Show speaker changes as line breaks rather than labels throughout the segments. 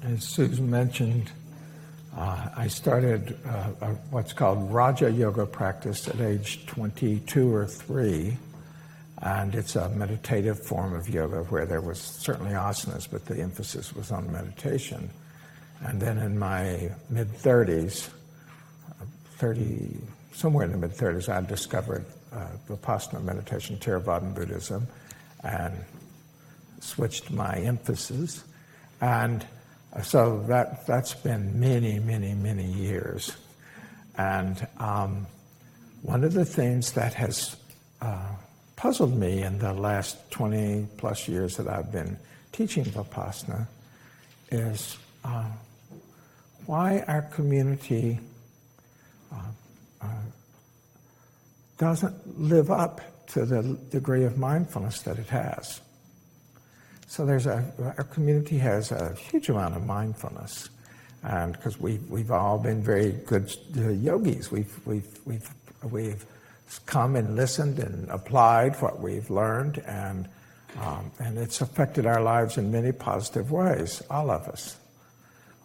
As Susan mentioned, I started what's called Raja Yoga practice at age 22 or 3, and it's a meditative form of yoga where there was certainly asanas, but the emphasis was on meditation. And then in my mid-30s, somewhere in the mid-30s, I discovered Vipassana meditation, Theravada Buddhism, and switched my emphasis. And so that's been many, many, many years. And one of the things that has puzzled me in the last 20 plus years that I've been teaching Vipassana is why our community doesn't live up to the degree of mindfulness that it has. So our community has a huge amount of mindfulness, and because we've all been very good yogis, we've come and listened and applied what we've learned, and it's affected our lives in many positive ways. All of us.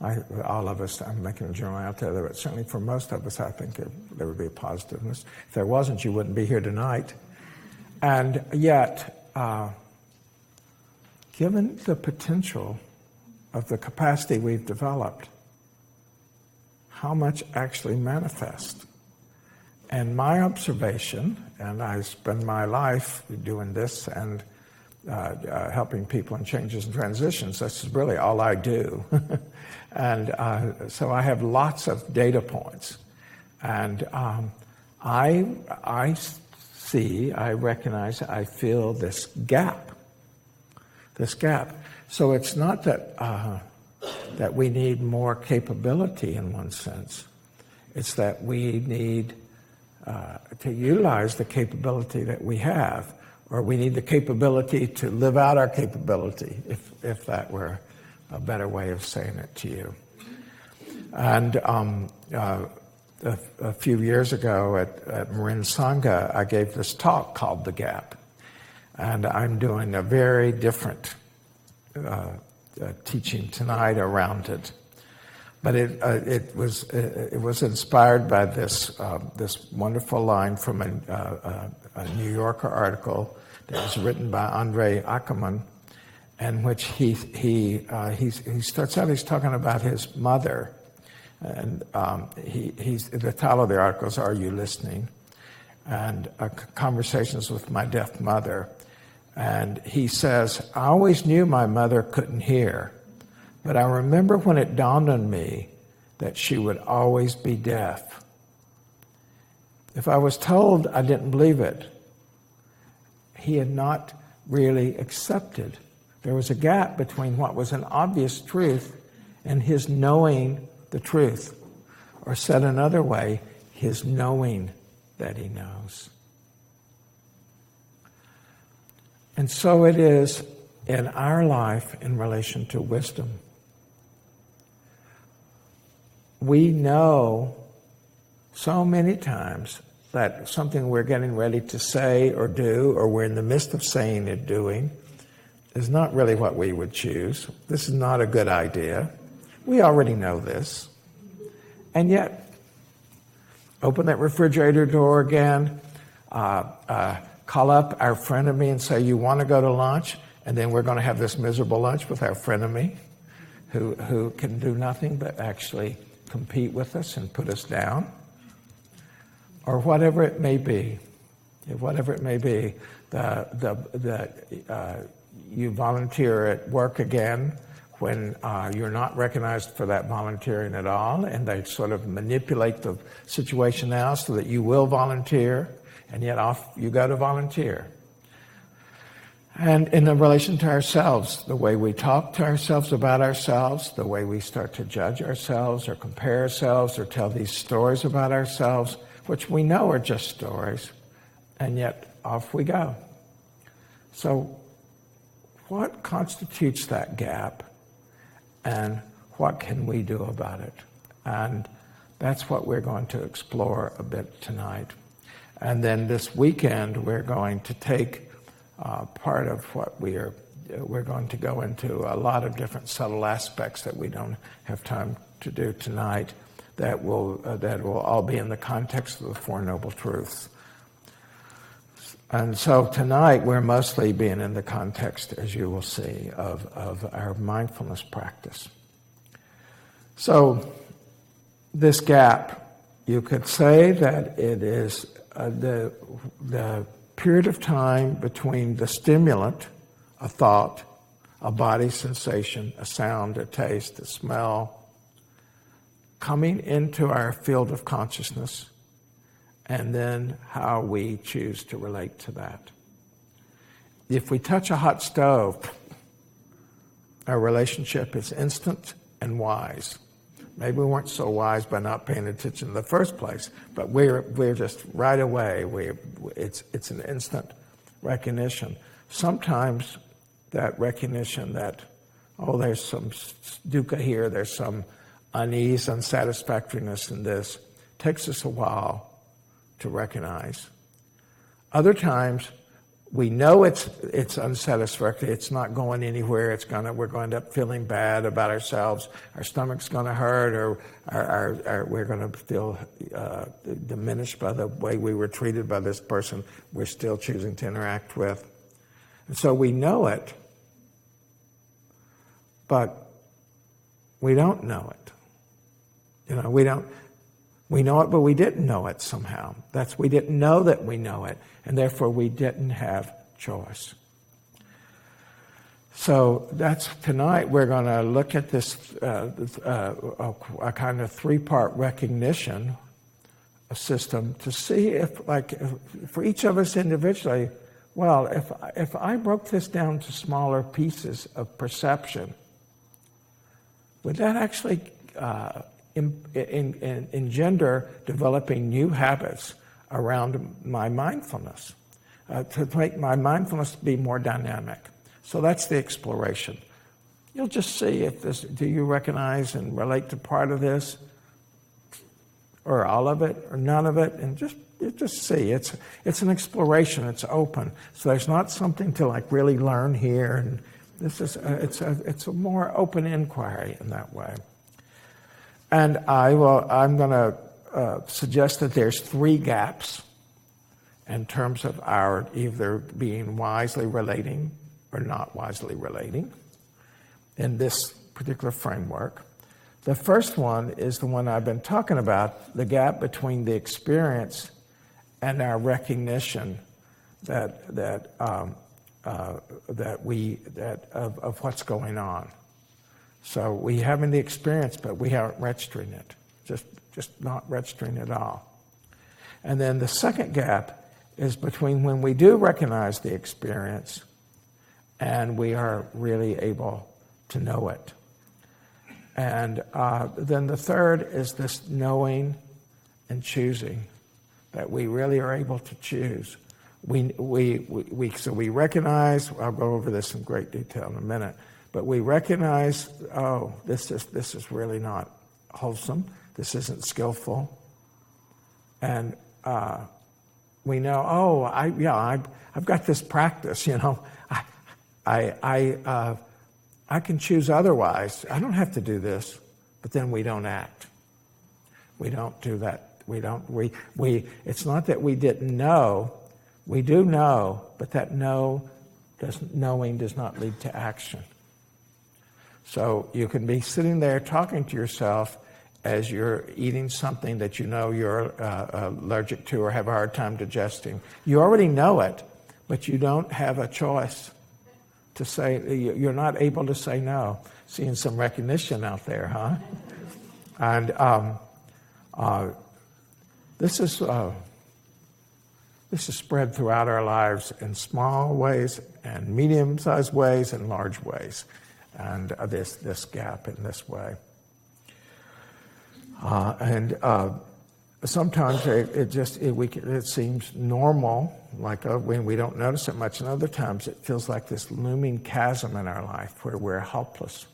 I'm making a journal out there, but certainly for most of us, I think there would be a positiveness. If there wasn't, you wouldn't be here tonight. And yet, given the potential of the capacity we've developed, how much actually manifests? And my observation, and I spend my life doing this and helping people in changes and transitions, this is really all I do. And so I have lots of data points. And I see, I recognize, I feel this gap. So it's not that we need more capability in one sense. It's that we need to utilize the capability that we have, or we need the capability to live out our capability, if that were a better way of saying it to you. And a few years ago at Marin Sangha, I gave this talk called The Gap. And I'm doing a very different teaching tonight around it. But it was inspired by this wonderful line from a New Yorker article that was written by Andre Ackerman, in which he starts out, he's talking about his mother, and the title of the article is "Are You Listening?" and conversations with my deaf mother. And he says, "I always knew my mother couldn't hear, but I remember when it dawned on me that she would always be deaf. If I was told, I didn't believe it." He had not really accepted. There was a gap between what was an obvious truth and his knowing the truth. Or said another way, his knowing that he knows. And so it is in our life in relation to wisdom. We know so many times that something we're getting ready to say or do, or we're in the midst of saying or doing, is not really what we would choose. This is not a good idea. We already know this. And yet, open that refrigerator door again, call up our frenemy and say, "You want to go to lunch?" And then we're going to have this miserable lunch with our frenemy who can do nothing but actually compete with us and put us down. Or whatever it may be. You volunteer at work again when you're not recognized for that volunteering at all, and they sort of manipulate the situation now so that you will volunteer, and yet off you go to volunteer. And in relation to ourselves, the way we talk to ourselves about ourselves, the way we start to judge ourselves or compare ourselves or tell these stories about ourselves, which we know are just stories, and yet off we go. So what constitutes that gap, and what can we do about it? And that's what we're going to explore a bit tonight. And then this weekend, we're going to take part of what we are we're going to go into a lot of different subtle aspects that we don't have time to do tonight. That will all be in the context of the Four Noble Truths. And so tonight we're mostly being in the context, as you will see, of our mindfulness practice. So this gap, you could say that it is the period of time between the stimulant, a thought, a body sensation, a sound, a taste, a smell, coming into our field of consciousness, and then how we choose to relate to that. If we touch a hot stove, our relationship is instant and wise. Maybe we weren't so wise by not paying attention in the first place, but we're just right away. It's an instant recognition. Sometimes that recognition that, there's some dukkha here, there's some unease, unsatisfactoriness in this, takes us a while to recognize. Other times, we know it's unsatisfactory. It's not going anywhere. We're going to end up feeling bad about ourselves. Our stomach's going to hurt, or we're going to feel diminished by the way we were treated by this person we're still choosing to interact with. And so we know it, but we don't know it. We know it, but we didn't know it somehow. We didn't know that we know it, and therefore we didn't have choice. So tonight we're going to look at this a kind of three-part recognition system to see if for each of us individually, if I broke this down to smaller pieces of perception, would that actually engender developing new habits around my mindfulness, to make my mindfulness be more dynamic. So that's the exploration. You'll just see do you recognize and relate to part of this, or all of it, or none of it, and just see. It's an exploration. It's open. So there's not something to really learn here, and it's a more open inquiry in that way. And I'm going to suggest that there's three gaps in terms of our either being wisely relating or not wisely relating in this particular framework. The first one is the one I've been talking about, the gap between the experience and our recognition of what's going on. So we having the experience, but we aren't registering it, just not registering it all. And then the second gap is between when we do recognize the experience and we are really able to know it. And then the third is this knowing and choosing, that we really are able to choose. So we recognize, I'll go over this in great detail in a minute, but we recognize, this is really not wholesome. This isn't skillful. And we know, I've got this practice, I can choose otherwise. I don't have to do this. But then we don't act. We don't do that. It's not that we didn't know. We do know, but that knowing does not lead to action. So you can be sitting there talking to yourself as you're eating something that you know you're allergic to or have a hard time digesting. You already know it, but you don't have a choice to say, you're not able to say no. Seeing some recognition out there, huh? And this is spread throughout our lives in small ways and medium-sized ways and large ways. And this gap in this way. Sometimes it seems normal, when we don't notice it much, and other times it feels like this looming chasm in our life where we're helpless.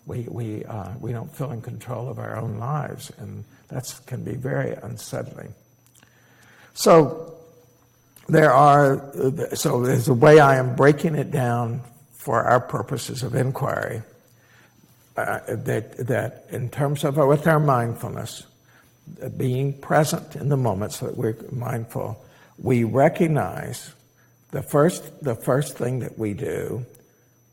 We don't feel in control of our own lives, and that can be very unsettling. So there's a way I am breaking it down for our purposes of inquiry, that in terms of with our mindfulness, being present in the moment so that we're mindful, we recognize the first thing that we do,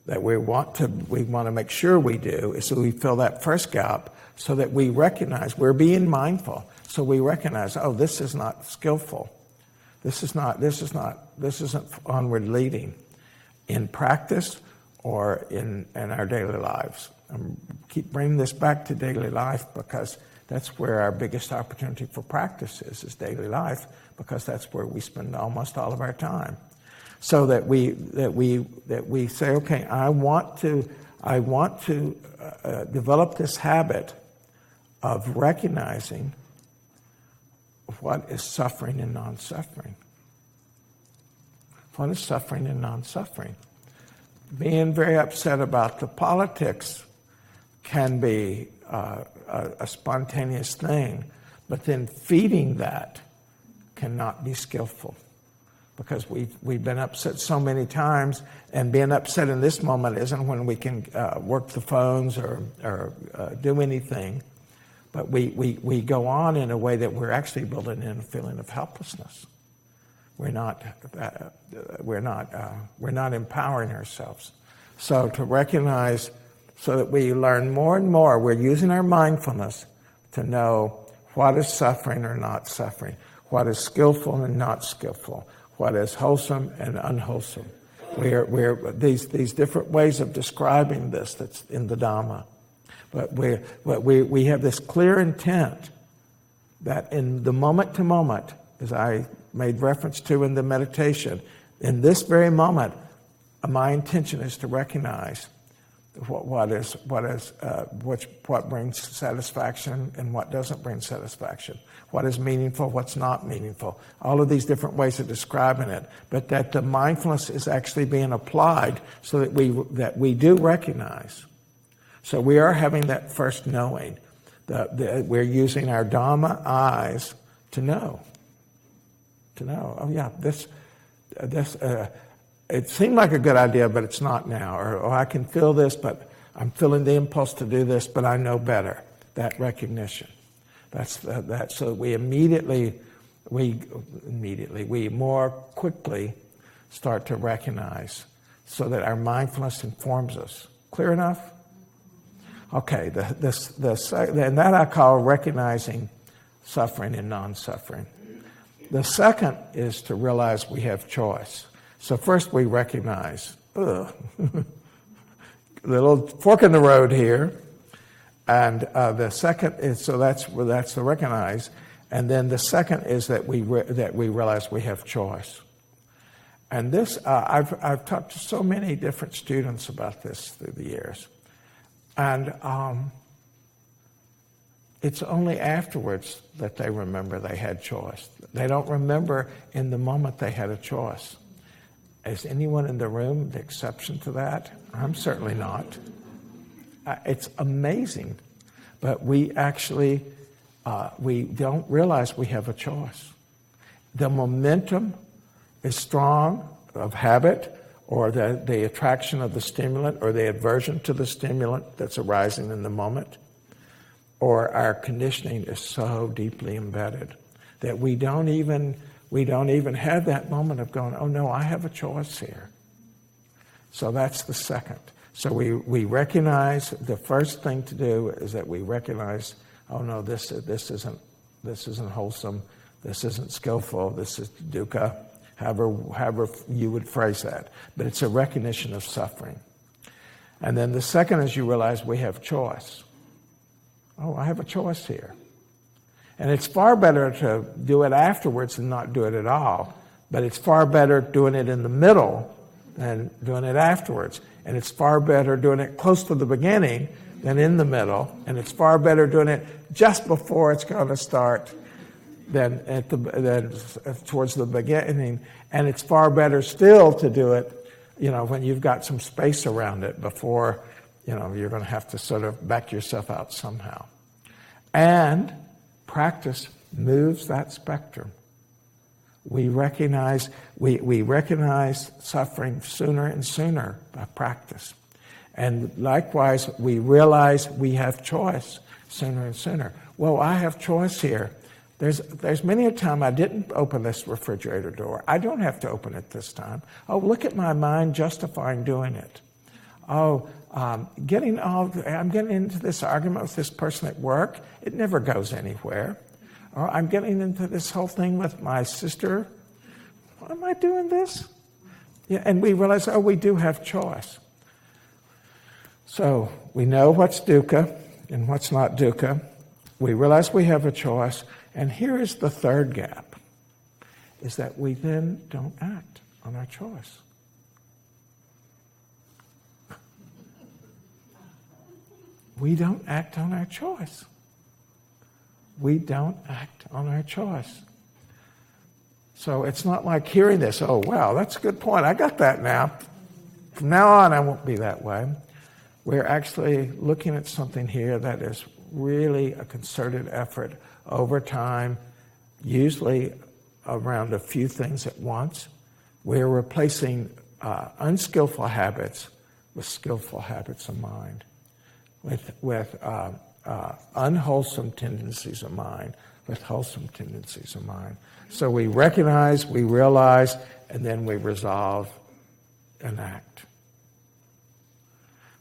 that we want to make sure we do, is so we fill that first gap so that we recognize we're being mindful. So we recognize, oh, this is not skillful. This isn't onward leading in practice or in our daily lives. Keep bringing this back to daily life because that's where our biggest opportunity for practice is daily life, because that's where we spend almost all of our time. So that we say, okay, I want to develop this habit of recognizing what is suffering and non-suffering. What is suffering and non-suffering? Being very upset about the politics can be a spontaneous thing, but then feeding that cannot be skillful, because we've been upset so many times, and being upset in this moment isn't when we can work the phones or do anything, but we go on in a way that we're actually building in a feeling of helplessness. We're not empowering ourselves. So to recognize, so that we learn more and more, we're using our mindfulness to know what is suffering or not suffering, what is skillful and not skillful, what is wholesome and unwholesome. We're these different ways of describing this that's in the Dhamma. But we have this clear intent that in the moment to moment, as I made reference to in the meditation, in this very moment, my intention is to recognize what brings satisfaction and what doesn't bring satisfaction, what is meaningful, what's not meaningful, all of these different ways of describing it, but that the mindfulness is actually being applied so that we do recognize. So we are having that first knowing, we're using our Dhamma eyes to know. Oh yeah, this it seemed like a good idea, but it's not now. Or I can feel this, but I'm feeling the impulse to do this, but I know better. That recognition. That's that. So we more quickly start to recognize, so that our mindfulness informs us. Clear enough? Okay. And that I call recognizing suffering and non-suffering. The second is to realize we have choice. So first we recognize, little fork in the road here, and the second is, so that's the recognize, and then the second is that we realize we have choice. And this I've talked to so many different students about this through the years, and it's only afterwards that they remember they had choice. They don't remember in the moment they had a choice. Is anyone in the room the exception to that? I'm certainly not. It's amazing. But we actually, we don't realize we have a choice. The momentum is strong of habit, or the attraction of the stimulant, or the aversion to the stimulant that's arising in the moment, or our conditioning is so deeply embedded that we don't even have that moment of going, oh no, I have a choice here. So that's the second. So we recognize, the first thing to do is that we recognize, oh no, this isn't wholesome, this isn't skillful, this is dukkha, however you would phrase that. But it's a recognition of suffering. And then the second is you realize we have choice. Oh, I have a choice here. And it's far better to do it afterwards than not do it at all. But it's far better doing it in the middle than doing it afterwards. And it's far better doing it close to the beginning than in the middle. And it's far better doing it just before it's going to start than towards the beginning. And it's far better still to do it, when you've got some space around it before, you're going to have to sort of back yourself out somehow. And practice moves that spectrum. We recognize suffering sooner and sooner by practice. And likewise, we realize we have choice sooner and sooner. Well, I have choice here. There's many a time I didn't open this refrigerator door. I don't have to open it this time. Oh, look at my mind justifying doing it. Oh, I'm getting into this argument with this person at work. It never goes anywhere. Or I'm getting into this whole thing with my sister. Why am I doing this? Yeah, and we realize, we do have choice. So we know what's dukkha and what's not dukkha. We realize we have a choice. And here is the third gap, is that we then don't act on our choice. We don't act on our choice. We don't act on our choice. So it's not like hearing this, oh, wow, that's a good point. I got that now. From now on, I won't be that way. We're actually looking at something here that is really a concerted effort over time, usually around a few things at once. We're replacing unskillful habits with skillful habits of mind, with unwholesome tendencies of mind with wholesome tendencies of mind. So we recognize, we realize, and then we resolve and act.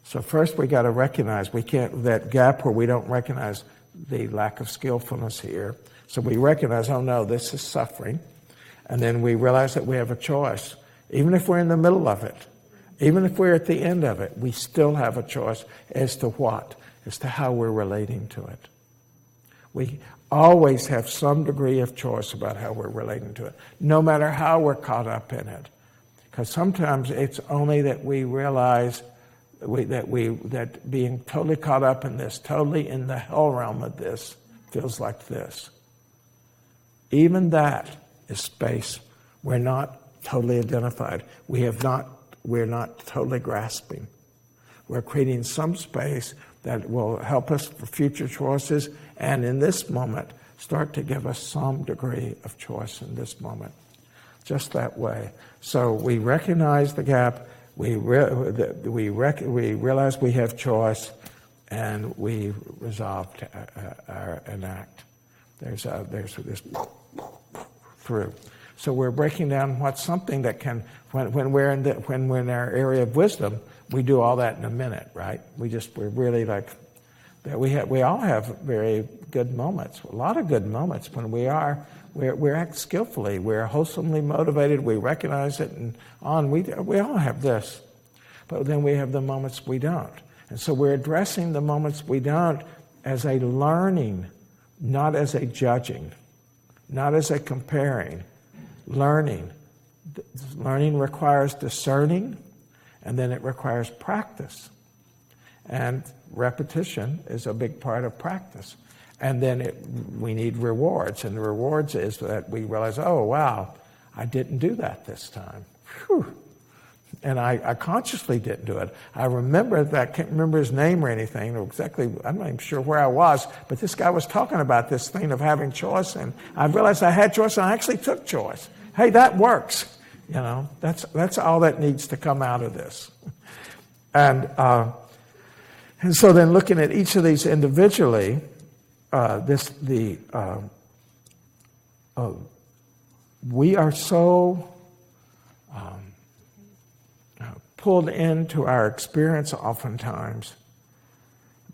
So first we got to recognize that gap where we don't recognize the lack of skillfulness here. So we recognize, oh no, this is suffering. And then we realize that we have a choice. Even if we're in the middle of it, even if we're at the end of it, we still have a choice as to what? As to how we're relating to it. We always have some degree of choice about how we're relating to it, no matter how we're caught up in it. Because sometimes it's only that we realize that being totally caught up in this, totally in the hell realm of this, feels like this. Even that is space. We're not totally identified. We're not totally grasping. We're creating some space that will help us for future choices, and in this moment, start to give us some degree of choice in this moment. Just that way. So we recognize the gap, we realize we have choice, and we resolve to enact. There's this through. So we're breaking down what's something that can, when we're in our area of wisdom, we do all that in a minute, right? We're really like that. We all have very good moments, a lot of good moments when we act skillfully, we're wholesomely motivated, we recognize it, and on. We all have this, but then we have the moments we don't, and so we're addressing the moments we don't as a learning, not as a judging, not as a comparing. Learning requires discerning, and then it requires practice, and repetition is a big part of practice. And then we need rewards, and the rewards is that we realize, oh, wow, I didn't do that this time. Whew. And I consciously didn't do it. I remember that, I can't remember his name or anything, or exactly, I'm not even sure where I was, but this guy was talking about this thing of having choice, and I realized I had choice, and I actually took choice. Hey, that works. You know, that's all that needs to come out of this. And so then looking at each of these individually, we are so pulled into our experience oftentimes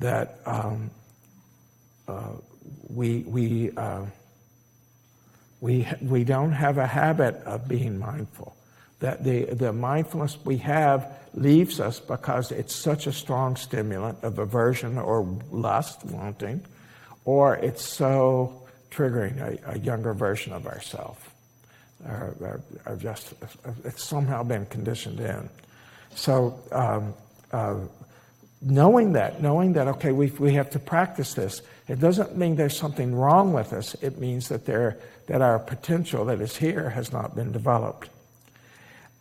that we don't have a habit of being mindful. That the mindfulness we have leaves us because it's such a strong stimulant of aversion or lust, wanting, or it's so triggering a younger version of ourselves. It's somehow been conditioned in. So knowing that, okay, we have to practice this. It doesn't mean there's something wrong with us. It means that our potential that is here has not been developed.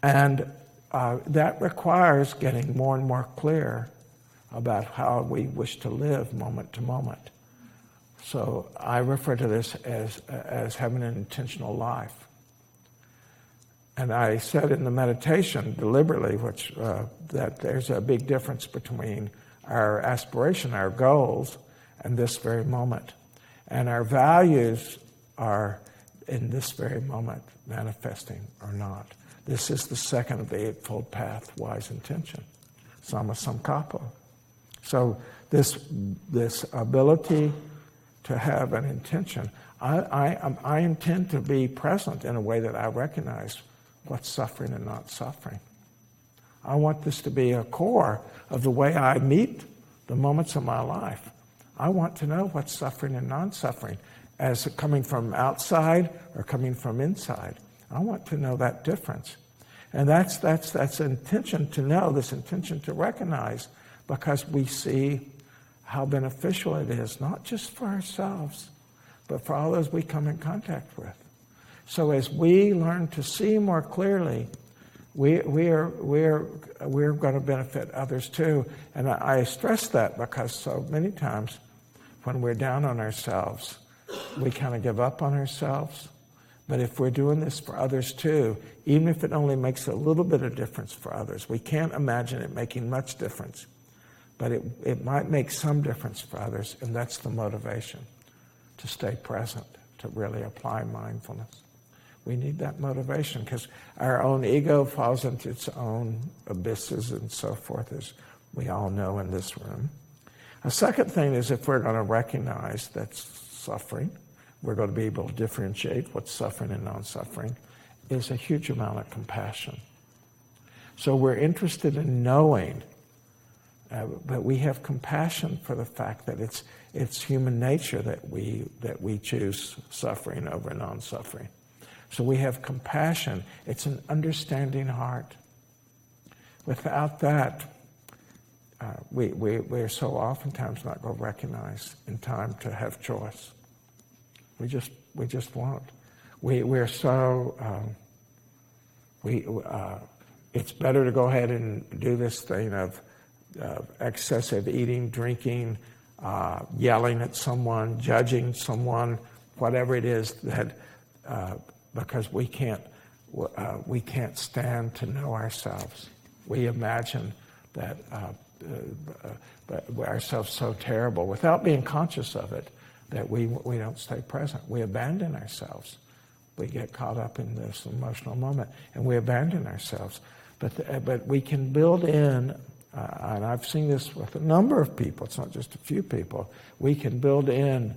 And that requires getting more and more clear about how we wish to live moment to moment. So I refer to this as having an intentional life. And I said in the meditation deliberately, that there's a big difference between our aspiration, our goals, and this very moment. And our values are in this very moment manifesting or not. This is the second of the Eightfold Path, wise intention, sama sankappa. So this ability to have an intention, I intend to be present in a way that I recognize what's suffering and not suffering. I want this to be a core of the way I meet the moments of my life. I want to know what's suffering and non-suffering, as coming from outside or coming from inside. I want to know that difference. And that's intention to know, this intention to recognize, because we see how beneficial it is, not just for ourselves, but for all those we come in contact with. So as we learn to see more clearly, we're going to benefit others too. And I stress that because so many times when we're down on ourselves, we kind of give up on ourselves. But if we're doing this for others too, even if it only makes a little bit of difference for others, we can't imagine it making much difference. But it might make some difference for others, and that's the motivation, to stay present, to really apply mindfulness. We need that motivation because our own ego falls into its own abysses and so forth, as we all know in this room. A second thing is, if we're going to recognize that's suffering, we're going to be able to differentiate what's suffering and non-suffering, is a huge amount of compassion. So we're interested in knowing, but we have compassion for the fact that it's human nature that we choose suffering over non-suffering. So we have compassion. It's an understanding heart. Without that, we're so oftentimes not going to recognize in time to have choice. We just won't. We're so it's better to go ahead and do this thing of excessive eating, drinking, yelling at someone, judging someone, whatever it is that. Because we can't stand to know ourselves. We imagine that ourselves so terrible without being conscious of it that we don't stay present. We abandon ourselves. We get caught up in this emotional moment and we abandon ourselves. But we can build in, and I've seen this with a number of people. It's not just a few people. We can build in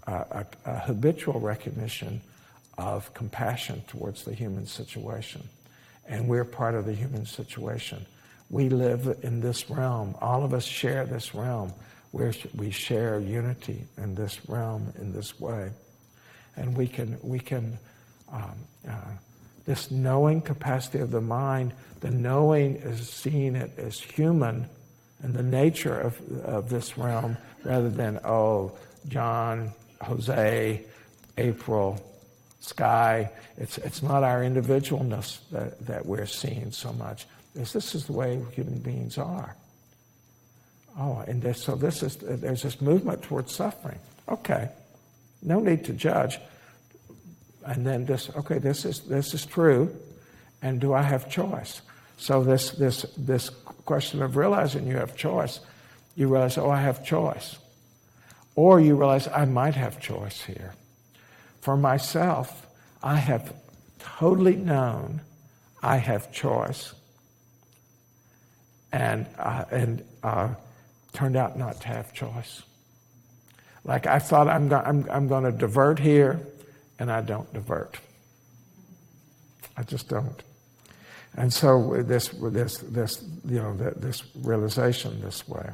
a habitual recognition of compassion towards the human situation. And we're part of the human situation. We live in this realm. All of us share this realm where we share unity in this realm in this way. And we can this knowing capacity of the mind, the knowing is seeing it as human and the nature of this realm rather than, John, Jose, April, Sky. It's not our individualness that we're seeing so much. This is the way human beings are. There's this movement towards suffering. Okay, no need to judge. And then this is true, and do I have choice? So this question of realizing you have choice, you realize, I have choice. Or you realize I might have choice here. For myself, I have totally known I have choice, and turned out not to have choice. Like I thought I'm going to divert here, and I don't divert. I just don't. And so this realization this way.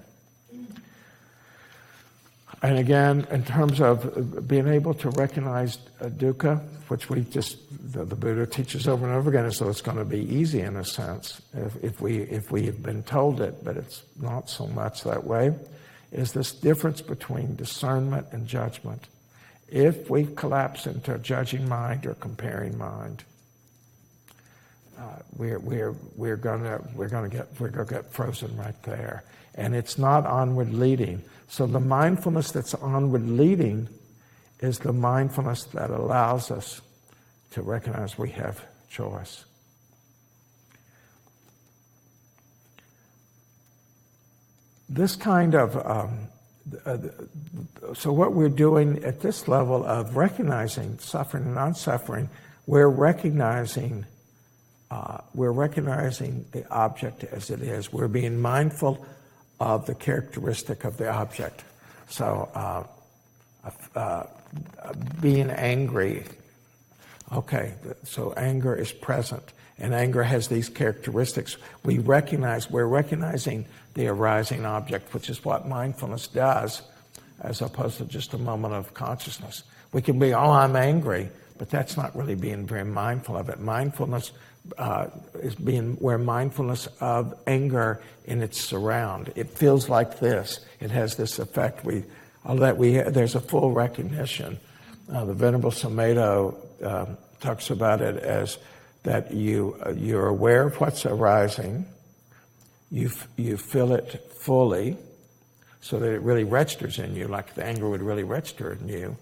And again, in terms of being able to recognize dukkha, which the Buddha teaches over and over again, as though it's going to be easy in a sense, if we have been told it, but it's not so much that way, is this difference between discernment and judgment. If we collapse into a judging mind or comparing mind, we're gonna get frozen right there, and it's not onward leading. So the mindfulness that's onward leading is the mindfulness that allows us to recognize we have choice. this kind of, so what we're doing at this level of recognizing suffering and non-suffering, we're recognizing the object as it is. We're being mindful of the characteristic of the object. So being angry, okay, so anger is present, and anger has these characteristics. We're recognizing the arising object, which is what mindfulness does, as opposed to just a moment of consciousness. We can be, oh, I'm angry, but that's not really being very mindful of it. Mindfulness is being where mindfulness of anger in its surround. It feels like this. It has this effect. There's a full recognition. The Venerable Sumedho talks about it as that you're aware of what's arising. You feel it fully, so that it really registers in you, like the anger would really register in you.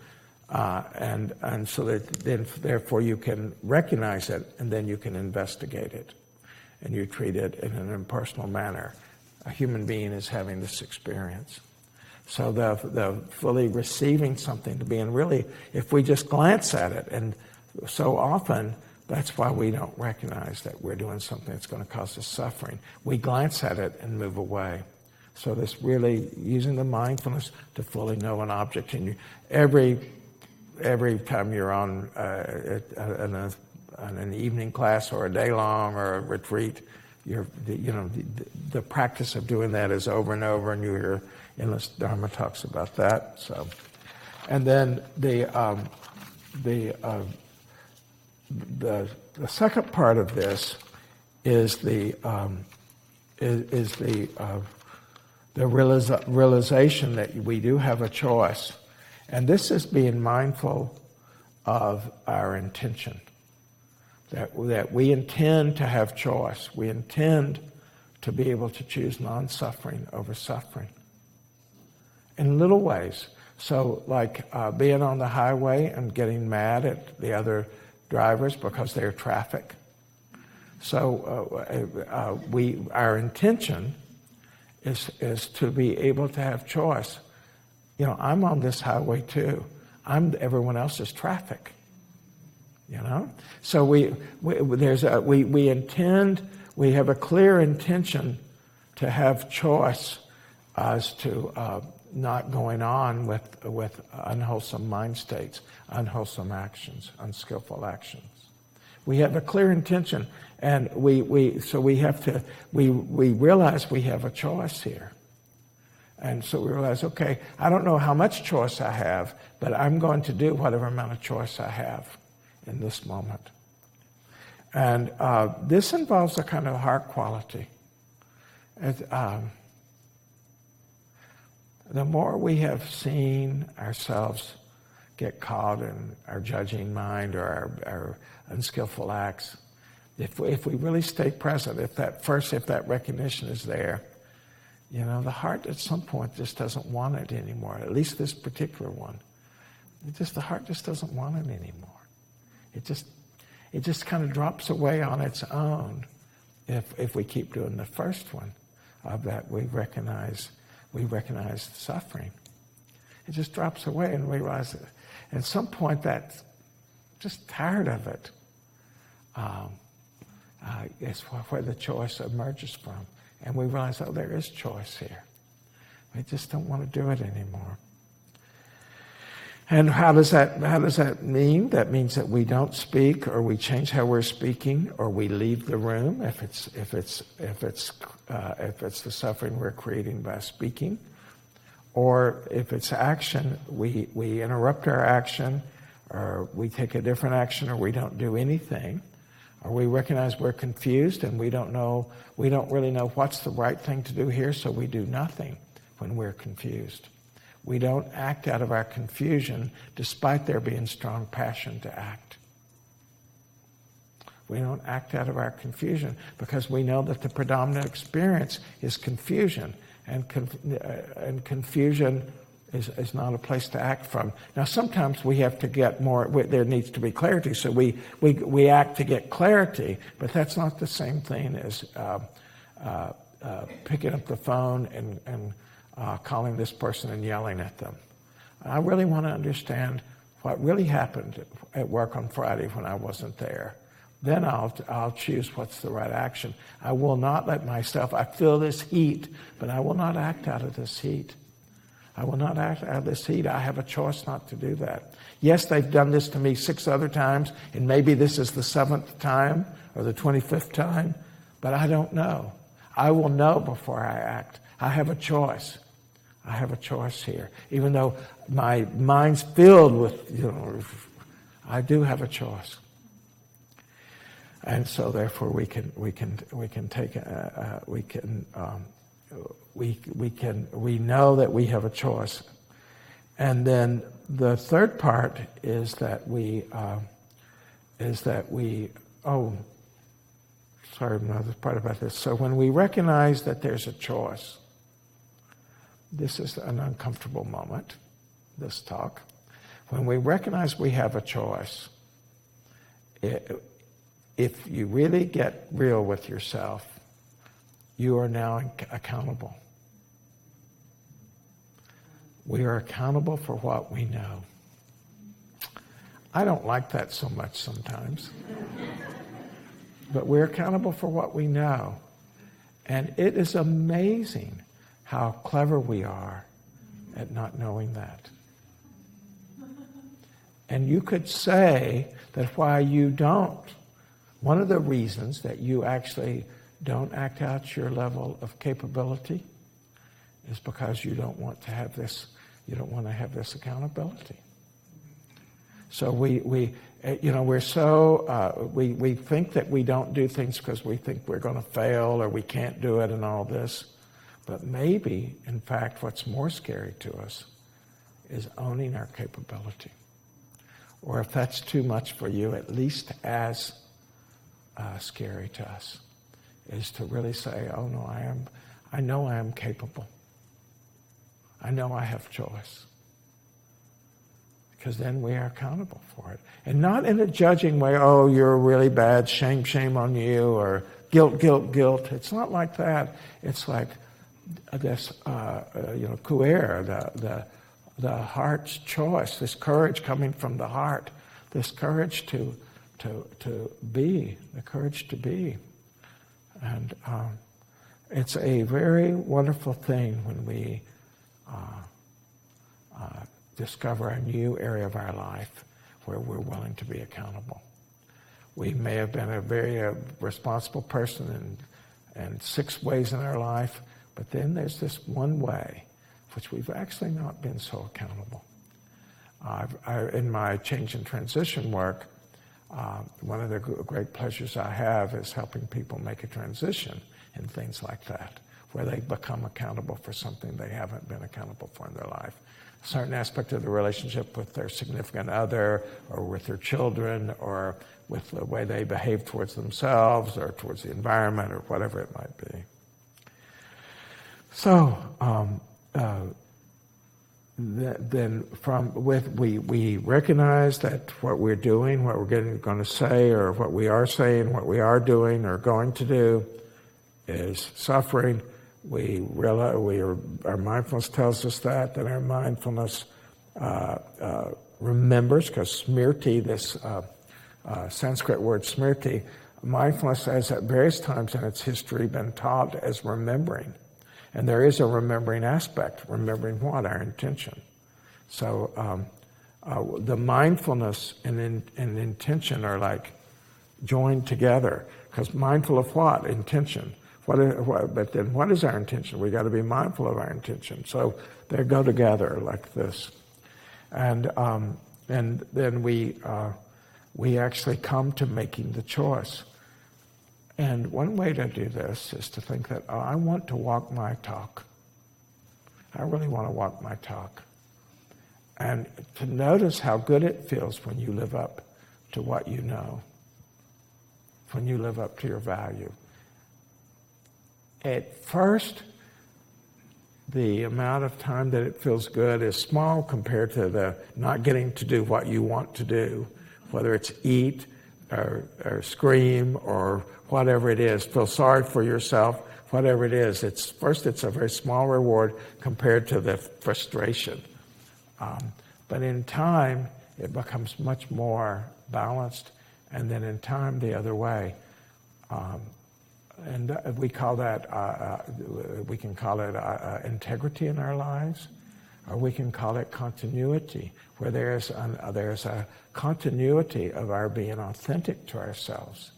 And so that then, therefore, you can recognize it, and then you can investigate it, and you treat it in an impersonal manner. A human being is having this experience. So the fully receiving something to being really, if we just glance at it, and so often that's why we don't recognize that we're doing something that's going to cause us suffering. We glance at it and move away. So this really using the mindfulness to fully know an object in you. Every time you're on an evening class or a day long or a retreat, the practice of doing that is over and over, and you hear endless Dharma talks about that. So, and then the second part of this is the realization that we do have a choice. And this is being mindful of our intention, that we intend to have choice. We intend to be able to choose non-suffering over suffering in little ways. So like being on the highway and getting mad at the other drivers because they're traffic. So our intention is to be able to have choice. I'm on this highway too. Everyone else's traffic. So we have a clear intention to have choice as to not going on with unwholesome mind states, unwholesome actions, unskillful actions. We have a clear intention, and we realize we have a choice here. And so we realize, okay, I don't know how much choice I have, but I'm going to do whatever amount of choice I have in this moment. And this involves a kind of heart quality. The more we have seen ourselves get caught in our judging mind or our unskillful acts, if we really stay present, if that recognition is there, the heart at some point just doesn't want it anymore. At least this particular one, the heart just doesn't want it anymore. It just kind of drops away on its own. If we keep doing the first one, of that we recognize suffering. It just drops away, and we realize that at some point that's just tired of it. It's where the choice emerges from. And we realize, there is choice here. We just don't want to do it anymore. And how does that mean? That means that we don't speak, or we change how we're speaking, or we leave the room if it's the suffering we're creating by speaking, or if it's action, we interrupt our action, or we take a different action, or we don't do anything. Or we recognize we're confused and we don't really know what's the right thing to do here, so we do nothing when we're confused. We don't act out of our confusion despite there being strong passion to act. We don't act out of our confusion because we know that the predominant experience is confusion, and confusion is not a place to act from. Now, sometimes we have to get more, there needs to be clarity, so we act to get clarity, but that's not the same thing picking up the phone and calling this person and yelling at them. I really want to understand what really happened at work on Friday when I wasn't there. Then I'll choose what's the right action. I will not let myself, I feel this heat, but I will not act out of this heat. I will not act out of this heat. I have a choice not to do that. Yes, they've done this to me 6 other times, and maybe this is the 7th time or the 25th time, but I don't know. I will know before I act. I have a choice. I have a choice here. Even though my mind's filled with, I do have a choice. And so therefore we know that we have a choice. And then the third part is that another part about this. So when we recognize that there's a choice, this is an uncomfortable moment, this talk. When we recognize we have a choice, if you really get real with yourself, you are now accountable. We are accountable for what we know. I don't like that so much sometimes. But we're accountable for what we know. And it is amazing how clever we are at not knowing that. And you could say that why you don't, one of the reasons that you actually don't act out your level of capability is because you don't want to have this accountability. So we think that we don't do things because we think we're going to fail or we can't do it and all this. But maybe, in fact, what's more scary to us is owning our capability. Or if that's too much for you, at least as scary to us is to really say, oh no, I know I am capable. I know I have choice. Because then we are accountable for it. And not in a judging way, oh, you're really bad, shame, shame on you, or guilt, guilt, guilt. It's not like that. It's like this, kuer, the heart's choice, this courage coming from the heart, this courage to be, the courage to be. And it's a very wonderful thing when we discover a new area of our life where we're willing to be accountable. We may have been a very responsible person in 6 ways in our life, but then there's this one way which we've actually not been so accountable. In my change and transition work, one of the great pleasures I have is helping people make a transition in things like that, where they become accountable for something they haven't been accountable for in their life. A certain aspect of the relationship with their significant other or with their children or with the way they behave towards themselves or towards the environment or whatever it might be. So, we recognize that what we're doing, what we're going to say, or what we are saying, what we are doing or going to do is suffering. We realize our mindfulness tells us that our mindfulness remembers, because smriti, this Sanskrit word smriti, mindfulness has at various times in its history been taught as remembering. And there is a remembering aspect. Remembering what? Our intention. So the mindfulness and intention are like joined together. Because mindful of what? Intention. But then what is our intention? We've got to be mindful of our intention. So they go together like this. And then we actually come to making the choice. And one way to do this is to think that, I want to walk my talk. I really want to walk my talk. And to notice how good it feels when you live up to what you know, when you live up to your value. At first, the amount of time that it feels good is small compared to the not getting to do what you want to do, whether it's eat or scream or whatever it is, feel sorry for yourself whatever it is. It's a very small reward compared to the frustration. But in time, it becomes much more balanced, and then in time, the other way. And we call that, we can call it integrity in our lives, or we can call it continuity, where there's a continuity of our being authentic to ourselves.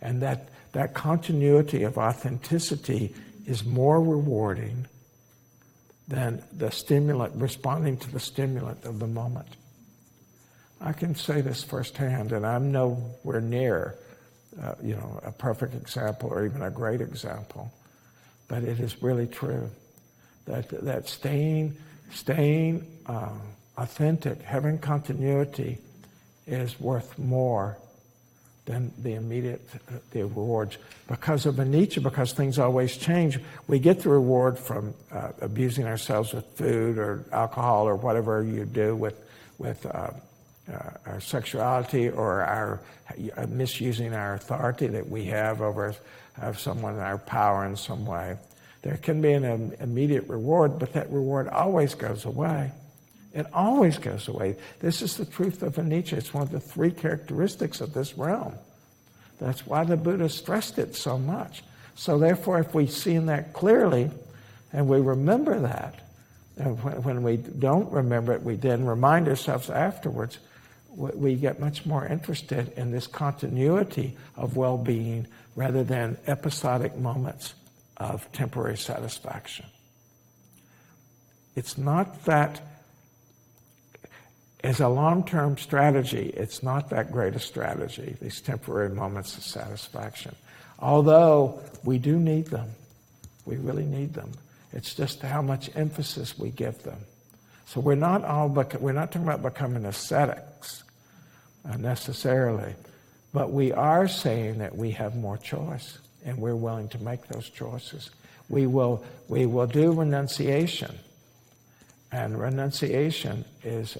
And that continuity of authenticity is more rewarding than the stimulant, responding to the stimulant of the moment. I can say this firsthand, and I'm nowhere near a perfect example or even a great example, but it is really true that staying authentic, having continuity, is worth more than the immediate rewards. Because of anicca, because things always change, we get the reward from abusing ourselves with food or alcohol or whatever you do with our sexuality, or our misusing our authority that we have over someone, our power in some way. There can be an immediate reward, but that reward always goes away. It always goes away. This is the truth of anicca. It's one of the three characteristics of this realm. That's why the Buddha stressed it so much. So therefore, if we see that clearly, and we remember that, and when we don't remember it, we then remind ourselves afterwards, we get much more interested in this continuity of well-being rather than episodic moments of temporary satisfaction. It's not that, as a long-term strategy, it's not that great a strategy, these temporary moments of satisfaction. Although we do need them. We really need them. It's just how much emphasis we give them. So we're not talking about becoming ascetics necessarily, but we are saying that we have more choice, and we're willing to make those choices. We will do renunciation, and renunciation is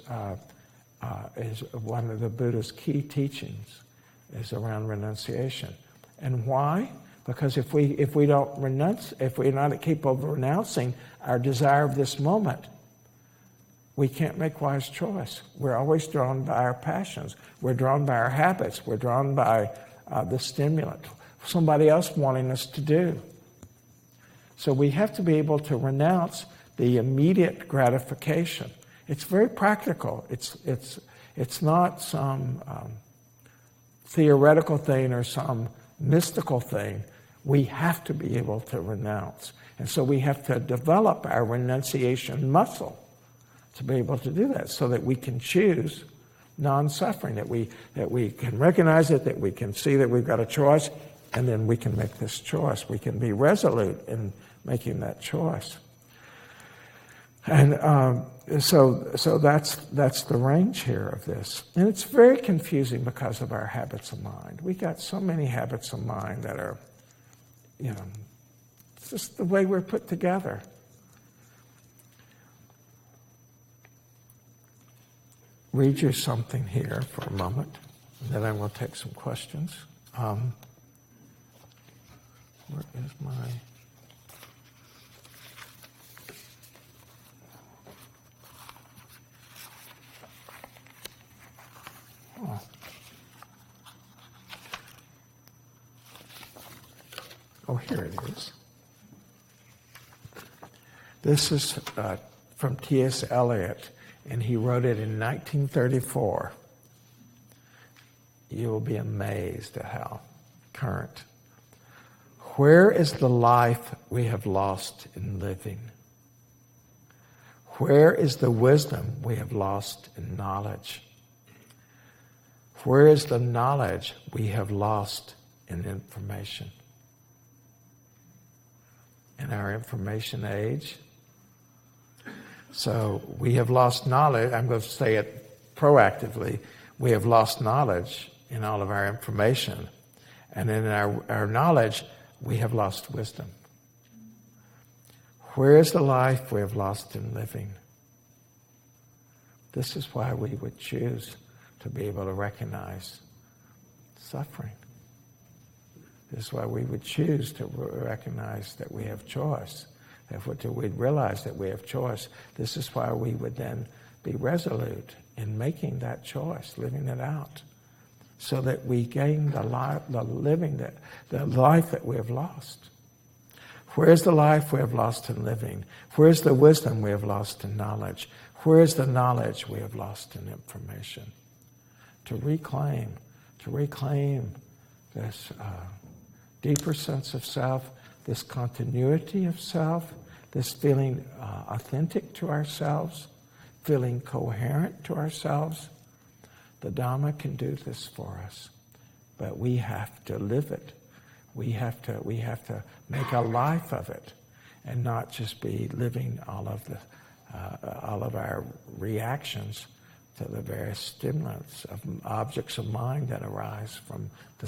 one of the Buddha's key teachings, is around renunciation. And why? Because if we don't renounce, if we're not capable of renouncing our desire of this moment, we can't make wise choice. We're always drawn by our passions. We're drawn by our habits. We're drawn by the stimulant, somebody else wanting us to do. So we have to be able to renounce the immediate gratification. It's very practical. It's not some theoretical thing or some mystical thing. We have to be able to renounce. And so we have to develop our renunciation muscle to be able to do that, so that we can choose non-suffering, that we can recognize it, that we can see that we've got a choice, and then we can make this choice. We can be resolute in making that choice. And so that's the range here of this. And it's very confusing because of our habits of mind. We got so many habits of mind that are, it's just the way we're put together. Read you something here for a moment, and then I will take some questions. Where is my... Oh, here it is. This is from T.S. Eliot, and he wrote it in 1934. You will be amazed at how current. Where is the life we have lost in living? Where is the wisdom we have lost in knowledge? Where is the knowledge we have lost in information? In our information age. So we have lost knowledge. I'm going to say it proactively. We have lost knowledge in all of our information. And in our knowledge, we have lost wisdom. Where is the life we have lost in living? This is why we would choose to be able to recognize suffering. This is why we would choose to recognize that we have choice. Therefore, till we'd realize that we have choice, this is why we would then be resolute in making that choice, living it out, so that we gain the life that we have lost. Where is the life we have lost in living? Where is the wisdom we have lost in knowledge? Where is the knowledge we have lost in information? To reclaim this deeper sense of self, this continuity of self, this feeling authentic to ourselves, feeling coherent to ourselves. The Dhamma can do this for us, but we have to live it. We have to make a life of it, and not just be living all of our reactions to the various stimulants of objects of mind that arise from the